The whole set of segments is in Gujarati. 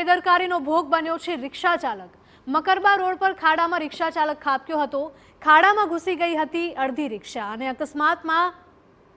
બેદરકારીનો ભોગ બન્યો છે રિક્ષા ચાલક। મકરબા રોડ પર ખાડામાં રિક્ષા ચાલક ખાબક્યો હતો। ખાડામાં ઘૂસી ગઈ હતી અડધી રિક્ષા અને અકસ્માતમાં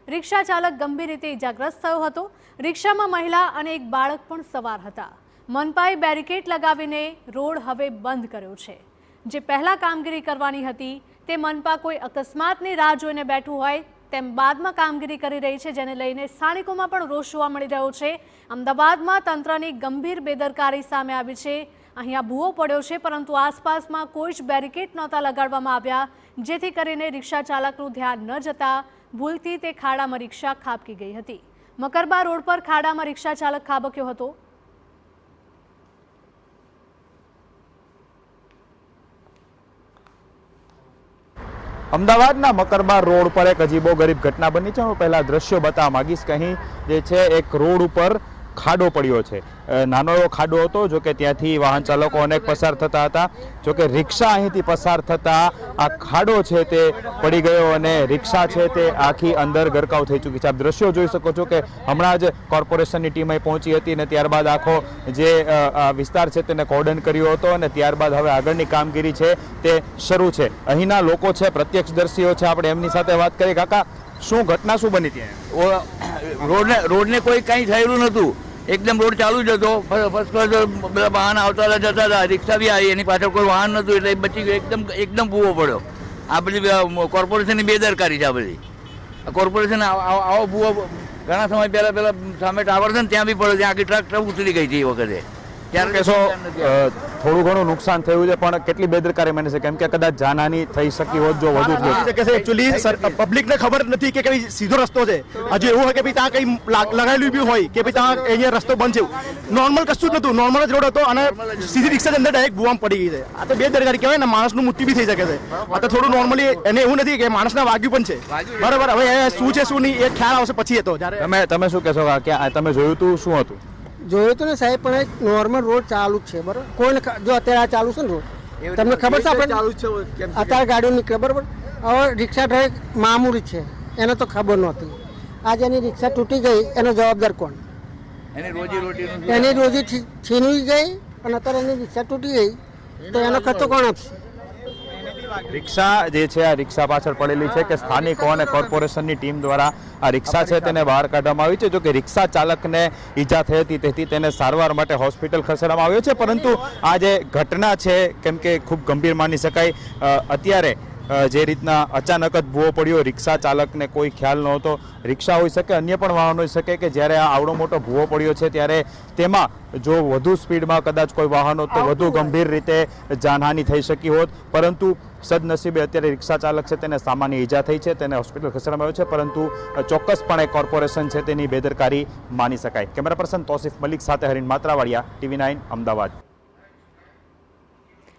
રિક્ષા ચાલક ગંભીર રીતે ઇજાગ્રસ્ત થયો હતો। રિક્ષામાં મહિલા અને એક બાળક પણ સવાર હતા। મનપાએ બેરિકેડ લગાવીને રોડ હવે બંધ કર્યો છે। જે પહેલા કામગીરી કરવાની હતી તે મનપા કોઈ અકસ્માતની રાહ જોઈને બેઠું હોય તેમ બાદમાં કામગીરી કરી રહી છે, જેને લઈને સ્થાનિકોમાં પણ રોષ જોવા મળી રહ્યો છે। અમદાવાદમાં તંત્રની ગંભીર બેદરકારી સામે આવી છે। અહીંયા ભૂવો પડ્યો છે, પરંતુ આસપાસમાં કોઈ જ બેરિકેડ નહોતા લગાડવામાં આવ્યા, જેથી કરીને રિક્ષા ચાલકનું ધ્યાન ન જતા ભૂલથી તે ખાડામાં રિક્ષા ખાબકી ગઈ હતી। મકરબા રોડ પર ખાડામાં રિક્ષા ચાલક ખાબક્યો હતો। અમદાવાદના મકરબા રોડ પર એક અજીબોગરીબ ઘટના બની છે। હું પહેલા દ્રશ્યો બતાવવા માંગીશ કે અહીં જે છે એક રોડ ઉપર ખાડો પડ્યો છે। નાનો એવો ખાડો હતો, જો કે ત્યાંથી વાહન ચાલકો અનેક પસાર થતા હતા। જો કે રિક્ષા અહીંથી પસાર થતા આ ખાડો છે તે પડી ગયો અને રિક્ષા છે તે આખી અંદર ગરકાવ થઈ ચૂકી છે। આપ દ્રશ્યો જોઈ શકો છો કે હમણાં જ કોર્પોરેશનની ટીમ અહીં પહોંચી હતી અને ત્યારબાદ આખો જે વિસ્તાર છે તેને કોર્ડન કર્યો હતો અને ત્યારબાદ હવે આગળની કામગીરી છે તે શરૂ છે। અહીંના લોકો છે, પ્રત્યક્ષદર્શીઓ છે, આપણે એમની સાથે વાત કરીએ। કાકા, શું ઘટના શું બની ત્યાં? રોડને કોઈ કંઈ થયેલું નહોતું, એકદમ રોડ ચાલુ જ હતો। ફર્સ્ટ ક્લાસ બધા વાહન આવતા જતા હતા, રિક્ષા બી આવી, એની પાછળ કોઈ વાહન નહોતું એટલે બચી ગયું। એકદમ ભૂવો પડ્યો। આ બધી કોર્પોરેશનની બેદરકારી છે। આ બધી કોર્પોરેશન આવો ભૂવો ઘણા સમય પહેલા સામે ટાવર છે ને ત્યાં બી પડ્યો, ત્યાં આખી ટ્રક ઉતરી ગઈ છે એ વખતે। ત્યારે કહેશો થોડું ઘણું નુકસાન થયું છે, પણ કેટલી બેદરકારી માને છે? કેમ કે કદાચ જાનહાની થઈ શકી હોત જો વધુ એકચ્યુઅલી પબ્લિકને ખબર નથી કે કઈ સીધો રસ્તો છે। હજુ એવું હોય કે ભાઈ ત્યાં કઈ લગાવેલું બી હોય કે ભાઈ ત્યાં અહીંયા રસ્તો બંધ છે, નોર્મલ કશું જ નતું, નોર્મલ જ રોડ હતો અને સીધી રિક્ષા અંદર ડાયરેક્ટ ભૂવામાં પડી ગઈ છે। આ તો બેદરકારી કહેવાય ને, માણસનું મૃત્યુ બી થઈ શકે છે। આ તો થોડું નોર્મલી એને એવું નથી કે માણસને વાગ્યું પણ છે, બરાબર। હવે શું છે શું નહીં એ ખ્યાલ આવશે પછી હતો જ્યારે તમે શું કહેશો કે તમે જોયું હતું, શું હતું? જોયું તો ને સાહેબ, પણ એક નોર્મલ રોડ ચાલુ જ છે, બરાબર। કોઈને જો અત્યારે આ ચાલુ છે ને રોડ, તમને ખબર છે આપણે અત્યારે ગાડીઓ નીકળે, બરાબર। હવે રિક્ષા ડ્રાઈવર મામૂલી છે, એને તો ખબર નહોતી। આજે એની રિક્ષા તૂટી ગઈ, એનો જવાબદાર કોણ? એની રોજી છીનવી ગઈ અને અત્યારે એની રિક્ષા તૂટી ગઈ, તો એનો ખર્ચો કોણ આપશે? રિક્ષા જે છે આ રિક્ષા પાછળ પડેલી છે કે સ્થાનિકો અને કોર્પોરેશનની ટીમ દ્વારા આ રિક્ષા છે તેને બહાર કાઢવામાં આવી છે। જો કે રિક્ષા ચાલકને ઈજા થઈ હતી, તેથી તેને સારવાર માટે હોસ્પિટલ ખસેડવામાં આવ્યો છે, પરંતુ આ જે ઘટના છે કેમ કે ખૂબ ગંભીર માની શકાય। અત્યારે જે રીતના અચાનક જ ભૂવો પડ્યો, રિક્ષા ચાલકને કોઈ ખ્યાલ નહોતો, રિક્ષા હોઈ શકે, અન્ય પણ વાહન હોઈ શકે, કે જ્યારે આ આવડો મોટો ભૂવો પડ્યો છે ત્યારે તેમાં જો વધુ સ્પીડમાં કદાચ કોઈ વાહન હોત તો વધુ ગંભીર રીતે જાનહાનિ થઈ શકી હોત, પરંતુ સદનસીબે અત્યારે રિક્ષા ચાલક છે તેને સામાન્ય ઈજા થઈ છે, તેને હોસ્પિટલ ખસેડવામાં આવ્યો છે, પરંતુ ચોક્કસપણે કોર્પોરેશન છે તેની બેદરકારી માની શકાય। કેમેરા પર્સન તોસીફ મલિક સાથે હરીન માત્રાવાડિયા, TV9 અમદાવાદ।